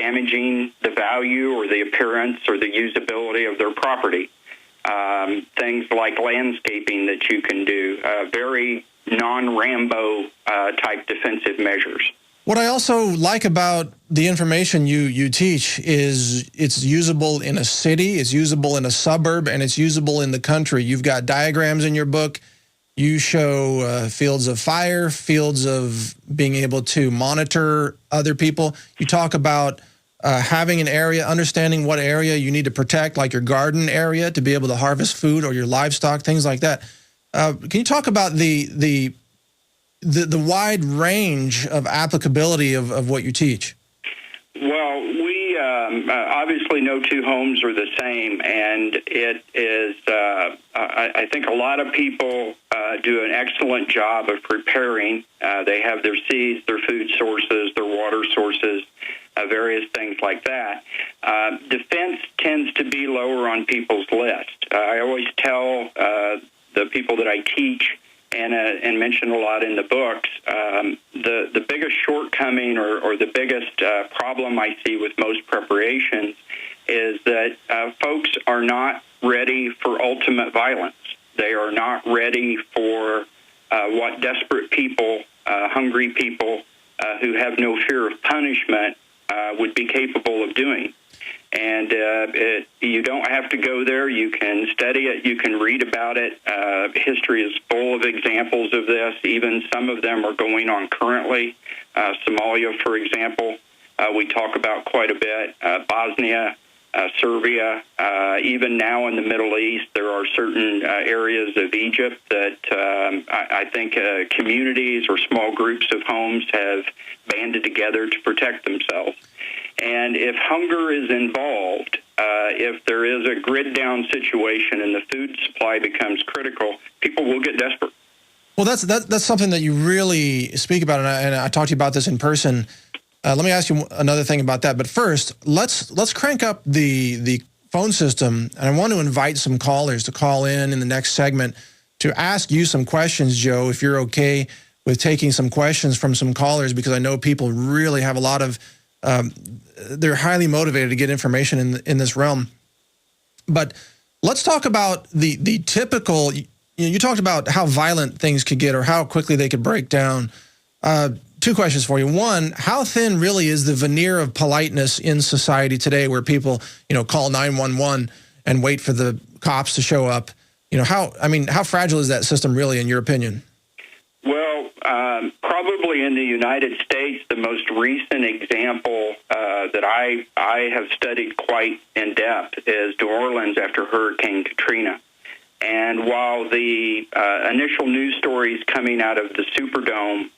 damaging the value or the appearance or the usability of their property. Things like landscaping that you can do, very non-Rambo type defensive measures. What I also like about the information you teach is it's usable in a city, it's usable in a suburb, and it's usable in the country. You've got diagrams in your book. You show fields of fire, fields of being able to monitor other people. You talk about having an area, understanding what area you need to protect, like your garden area to be able to harvest food or your livestock, things like that. Can you talk about the wide range of applicability of what you teach? Well, we obviously no two homes are the same, and it is, I think a lot of people do an excellent job of preparing. They have their seeds, their food sources, their water sources, various things like that. Defense tends to be lower on people's list. I always tell the people that I teach and mention a lot in the books, the biggest shortcoming or the biggest problem I see with most preparations is that folks are not ready for ultimate violence. They are not ready for what desperate people, hungry people who have no fear of punishment would be capable of doing. And you don't have to go there. You can study it. You can read about it. History is full of examples of this. Even some of them are going on currently. Somalia, for example, we talk about quite a bit. Bosnia, Serbia, even now in the Middle East, there are certain areas of Egypt that I think communities or small groups of homes have banded together to protect themselves. And if hunger is involved, if there is a grid-down situation and the food supply becomes critical, people will get desperate. Well, that's something that you really speak about, and I talked to you about this in person. Let me ask you another thing about that. But first, let's crank up the phone system, and I want to invite some callers to call in the next segment to ask you some questions, Joe, if you're okay with taking some questions from some callers, because I know people really have a lot of they're highly motivated to get information in this realm. But let's talk about the typical. You talked about how violent things could get or how quickly they could break down. Two questions for you. One, how thin really is the veneer of politeness in society today, where people call 911 and wait for the cops to show up? How fragile is that system really, in your opinion? Well, probably in the United States, the most recent example that I have studied quite in depth is New Orleans after Hurricane Katrina. And while the initial news stories coming out of the Superdome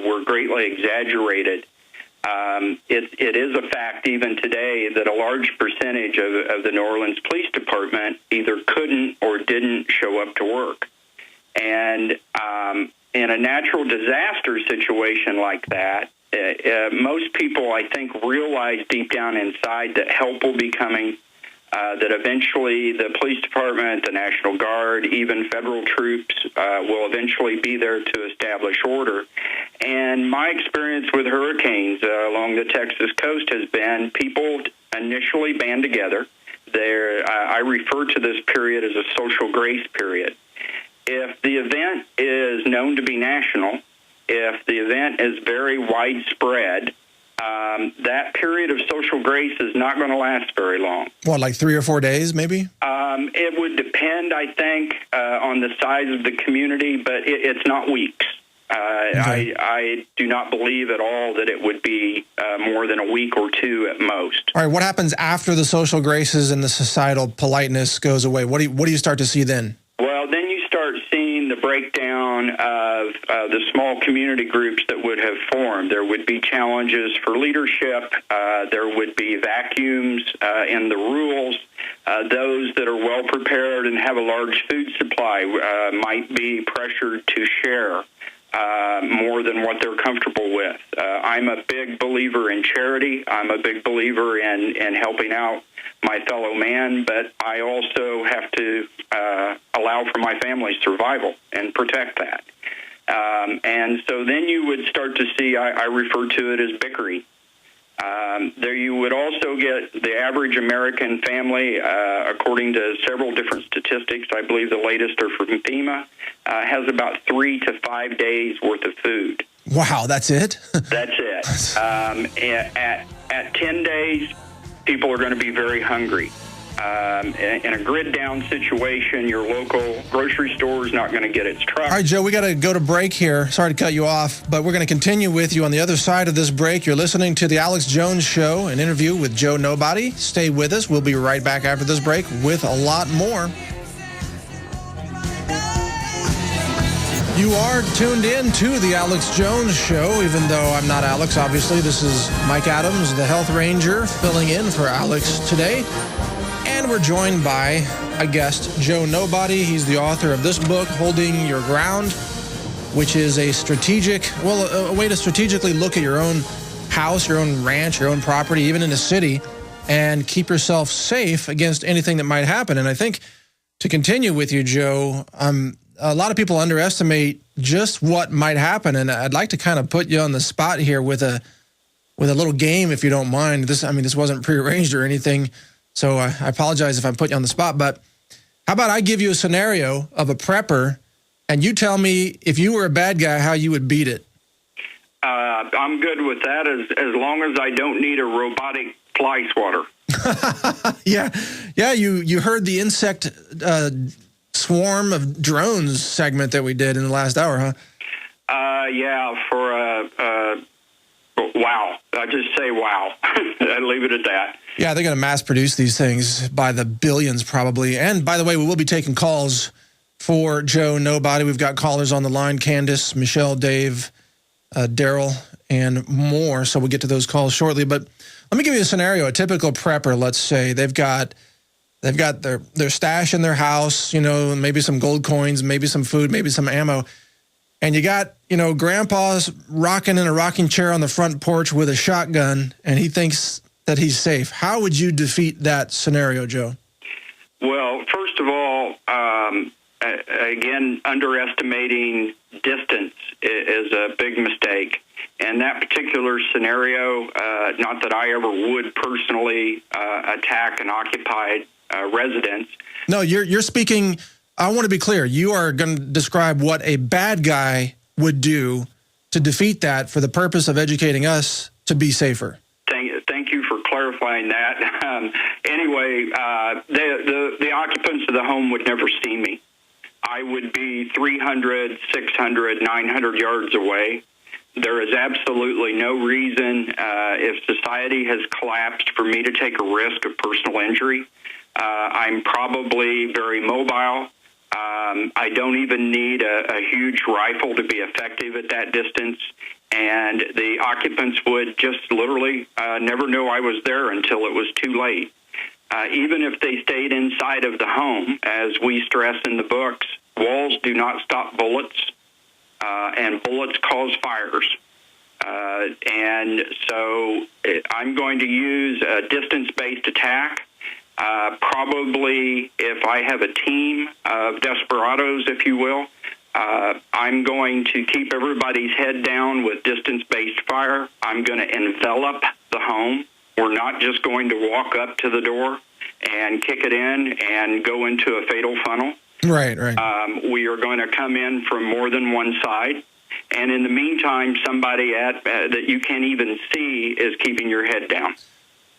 were greatly exaggerated, it is a fact even today that a large percentage of the New Orleans Police Department either couldn't or didn't show up to work. And in a natural disaster situation like that, most people, I think, realize deep down inside that help will be coming, that eventually the police department, the National Guard, even federal troops will eventually be there to establish order. And my experience with hurricanes along the Texas coast has been people initially band together. I refer to this period as a social grace period. If the event is known to be national, if the event is very widespread, that period of social grace is not going to last very long. What, like 3 or 4 days, maybe? It would depend, I think, on the size of the community, but it's not weeks. Okay. I do not believe at all that it would be more than a week or two at most. All right, what happens after the social graces and the societal politeness goes away? What do you start to see then? Well, then you start seeing the breakdown of the small community groups that would have formed. There would be challenges for leadership. There would be vacuums in the rules. Those that are well prepared and have a large food supply might be pressured to share more than what they're comfortable with. I'm a big believer in charity. I'm a big believer in helping out my fellow man, but I also have to allow for my family's survival and protect that. And so then you would start to see, I refer to it as bickering. There you would also get the average American family, according to several different statistics. I believe the latest are from FEMA, has about 3 to 5 days worth of food. Wow, that's it? That's it. At 10 days, people are going to be very hungry. In a grid-down situation, your local grocery store is not going to get its truck. All right, Joe, we got to go to break here. Sorry to cut you off, but we're going to continue with you on the other side of this break. You're listening to The Alex Jones Show, an interview with Joe Nobody. Stay with us. We'll be right back after this break with a lot more. You are tuned in to The Alex Jones Show, even though I'm not Alex, obviously. This is Mike Adams, the Health Ranger, filling in for Alex today. And we're joined by a guest, Joe Nobody. He's the author of this book, Holding Your Ground, which is a way to strategically look at your own house, your own ranch, your own property, even in a city, and keep yourself safe against anything that might happen. And I think to continue with you, Joe, a lot of people underestimate just what might happen, and I'd like to kind of put you on the spot here with a little game, if you don't mind. This wasn't prearranged or anything, so I apologize if I'm putting you on the spot, but how about I give you a scenario of a prepper, and you tell me if you were a bad guy, how you would beat it? I'm good with that, as long as I don't need a robotic fly swatter. Yeah, you heard the insect swarm of drones segment that we did in the last hour, huh? Wow. I just say wow. I leave it at that. Yeah, they're going to mass produce these things by the billions probably. And by the way, we will be taking calls for Joe Nobody. We've got callers on the line, Candace, Michelle, Dave, Daryl, and more. So we'll get to those calls shortly. But let me give you a scenario. A typical prepper, let's say, they've got their stash in their house, maybe some gold coins, maybe some food, maybe some ammo. And you got, grandpa's rocking in a rocking chair on the front porch with a shotgun, and he thinks that he's safe. How would you defeat that scenario, Joe? Well, first of all, again, underestimating distance is a big mistake. In that particular scenario, not that I ever would personally attack an occupied residence. No, you're speaking. I want to be clear. You are going to describe what a bad guy would do to defeat that for the purpose of educating us to be safer. Thank you for clarifying that. Anyway, the occupants of the home would never see me. I would be 300, 600, 900 yards away. There is absolutely no reason, if society has collapsed, for me to take a risk of personal injury. I'm probably very mobile. I don't even need a huge rifle to be effective at that distance. And the occupants would just literally never know I was there until it was too late. Even if they stayed inside of the home, as we stress in the books, walls do not stop bullets, and bullets cause fires. And so I'm going to use a distance-based attack. Probably if I have a team of desperados, if you will, I'm going to keep everybody's head down with distance-based fire. I'm going to envelop the home. We're not just going to walk up to the door and kick it in and go into a fatal funnel. Right. We are going to come in from more than one side. And in the meantime, somebody that you can't even see is keeping your head down.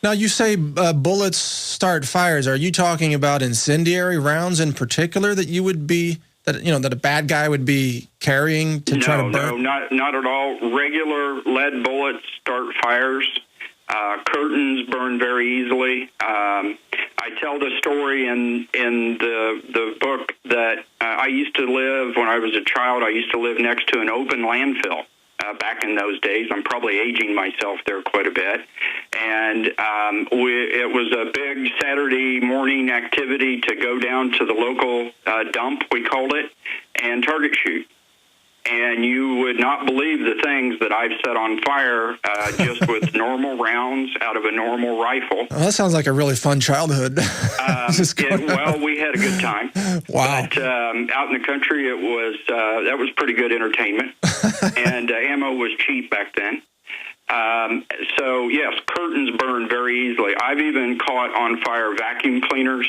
Now, you say bullets start fires. Are you talking about incendiary rounds in particular that you would be, that a bad guy would be carrying to try to burn? No, not at all. Regular lead bullets start fires. Curtains burn very easily. I tell the story in the book that I used to live, when I was a child, I used to live next to an open landfill. Back in those days, I'm probably aging myself there quite a bit. And it was a big Saturday morning activity to go down to the local dump, we called it, and target shoot. And you would not believe the things that I've set on fire just with normal rounds out of a normal rifle. Well, that sounds like a really fun childhood. Well, we had a good time. Wow. But out in the country, that was pretty good entertainment. And ammo was cheap back then. So, yes, curtains burn very easily. I've even caught on fire vacuum cleaners,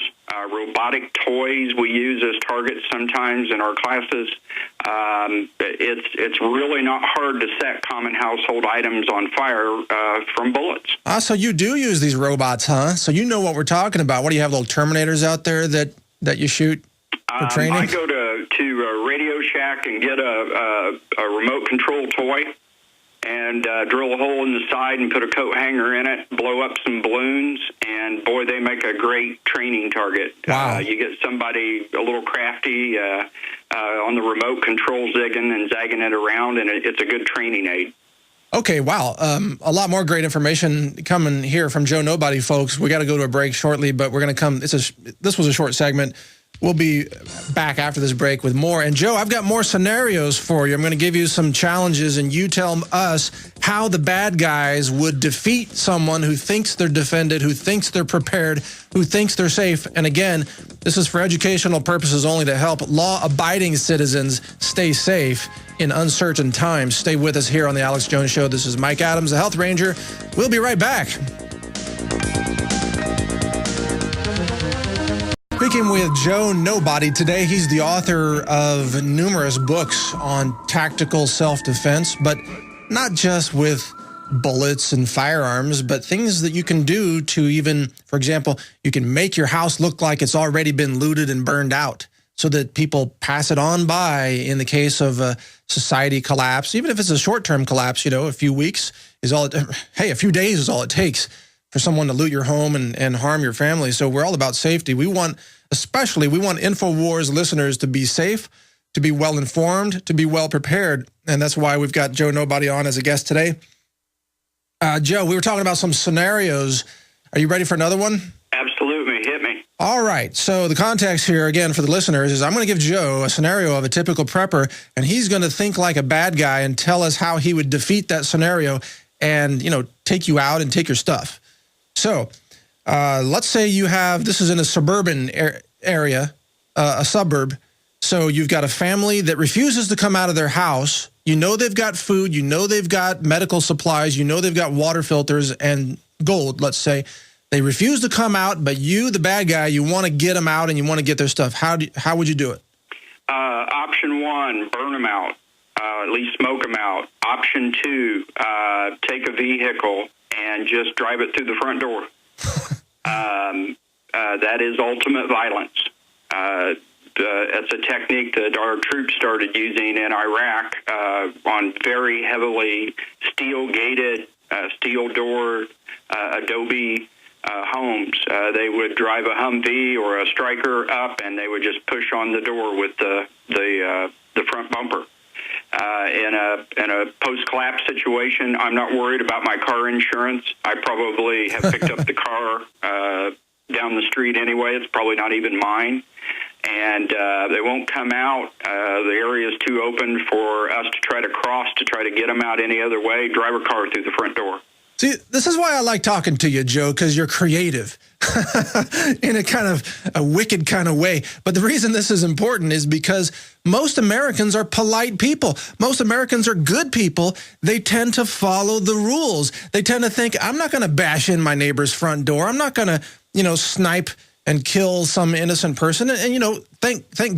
robotic toys we use as targets sometimes in our classes. It's really not hard to set common household items on fire from bullets. So you do use these robots, huh? So you know what we're talking about. What do you have, little Terminators out there that you shoot for training? I go to Radio Shack and get a remote control toy and drill a hole in the side and put a coat hanger in it, blow up some balloons, and boy, they make a great training target. Wow. You get somebody a little crafty on the remote control zigging and zagging it around, and it's a good training aid. Okay, wow. A lot more great information coming here from Joe Nobody, folks. We got to go to a break shortly, but we're going to come. This was a short segment. We'll be back after this break with more. And, Joe, I've got more scenarios for you. I'm going to give you some challenges, and you tell us how the bad guys would defeat someone who thinks they're defended, who thinks they're prepared, who thinks they're safe. And, again, this is for educational purposes only to help law-abiding citizens stay safe in uncertain times. Stay with us here on The Alex Jones Show. This is Mike Adams, the Health Ranger. We'll be right back. Speaking with Joe Nobody today, he's the author of numerous books on tactical self-defense, but not just with bullets and firearms, but things that you can do to even, for example, you can make your house look like it's already been looted and burned out so that people pass it on by in the case of a society collapse. Even if it's a short-term collapse, you know, a few weeks is all a few days is all it takes for someone to loot your home and harm your family. So we're all about safety. We want InfoWars listeners to be safe, to be well-informed, to be well-prepared. And that's why we've got Joe Nobody on as a guest today. Joe, we were talking about some scenarios. Are you ready for another one? Absolutely. Hit me. All right. So the context here, again, for the listeners is I'm going to give Joe a scenario of a typical prepper, and he's going to think like a bad guy and tell us how he would defeat that scenario and, you know, take you out and take your stuff. So let's say you have, this is in a suburban area, a suburb. So you've got a family that refuses to come out of their house. You know they've got food. You know they've got medical supplies. You know they've got water filters and gold, let's say. They refuse to come out, but you, the bad guy, you want to get them out and you want to get their stuff. How would you do it? Option one, burn them out, at least smoke them out. Option two, take a vehicle and just drive it through the front door. That is ultimate violence. It's a technique that our troops started using in Iraq on very heavily steel-gated, steel-doored, adobe homes. They would drive a Humvee or a Stryker up, and they would just push on the door with the front bumper. In a post-collapse situation, I'm not worried about my car insurance. I probably have picked up the car down the street anyway. It's probably not even mine. And they won't come out. The area is too open for us to try to cross to try to get them out any other way. Drive a car through the front door. See, this is why I like talking to you, Joe, because you're creative in a kind of a wicked kind of way. But the reason this is important is because most Americans are polite people. Most Americans are good people. They tend to follow the rules. They tend to think, I'm not going to bash in my neighbor's front door. I'm not going to, you know, snipe and kill some innocent person. And you know, thank God